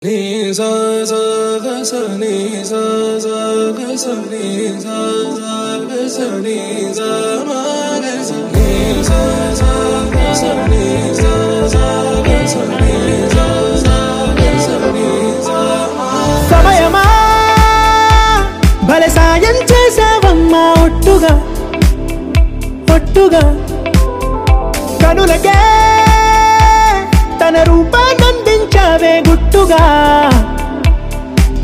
Ni sa sa ga sa ni sa sa ga sa ni sa sa ga sa ni sa ma ga sa ni sa sa ga sa ni sa sa ga sa ni sa sa ga sa ni sa ma సమయమా భలే సాయం చేసావమ్మా ఒట్టుగా ఒట్టుగా కనులకే తన రూపాన్నందించావే గుట్టుగా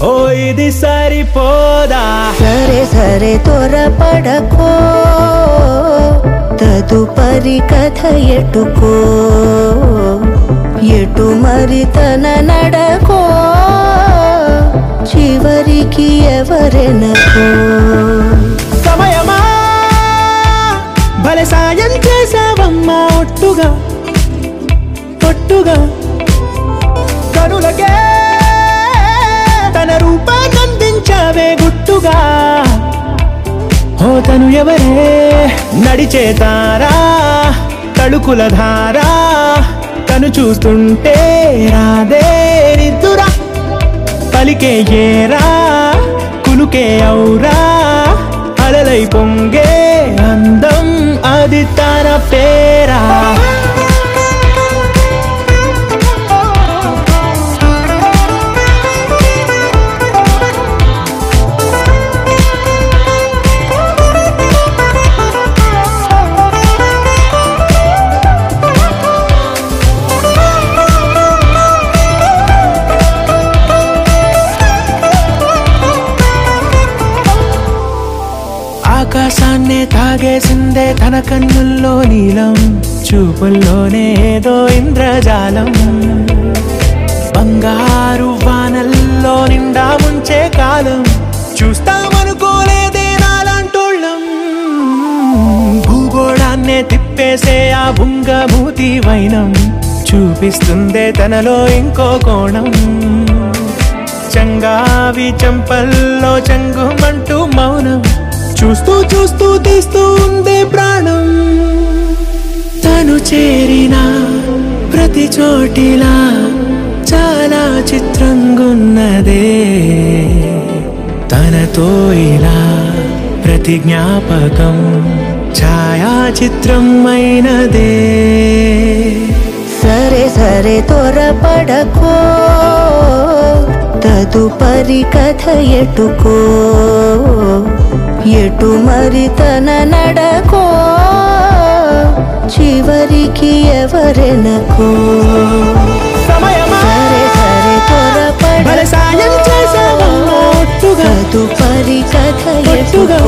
ఓ ఇది సరిపోదా సరే సరే త్వరపడకో తదుపరి కథ ఎటుకో ఎటు మరి తన నడకో చివరికి ఎవరెనకో సమయమా భలే సాయం చేసావమ్మా ఒట్టుగా ఒట్టుగా కనులకే తన రూపాన్నందించావే గుట్టుగా ఓ తను ఎవరే నడిచే తారా తళుకుల ధారా తను చూస్తుంటే రాదే నిద్దురా పలికే ఏరా కులుకే ఔరా అలలై పొంగే అందం అది తన పేరా ఆకాశాన్నే తాగేసిందే తన కన్నుల్లో నీలం చూపుల్లోనే ఏదో ఇంద్రజాలం బంగారు వానల్లో నిండా ముంచే కాలం చూస్తామనుకోలేదే నాలాంటోళ్ళం భూగోళాన్నే తిప్పేసే ఆ బుంగమూతి వైనం చూపిస్తుందే తనలో ఇంకో కోణం చంగావి చెంపల్లో చెంగుమంటూ మౌనం చూస్తూ చూస్తూ తీస్తూ ఉందే ప్రాణం తను చేరిన ప్రతి చోటిలా చాలా చిత్రంగున్నదే తనతో ఇలా ప్రతి జ్ఞాపకం ఛాయాచిత్రం అయినదే సరే సరే త్వరపడకో తదుపరి కథ ఎటుకో ఎటు మరి తన నడకో చివరికి ఎవరెనకో సమయమా సరే సరే త్వరపడకో సాయం చేసావమ్మా ఒట్టుగా తదుపరి కథ ఎటుకో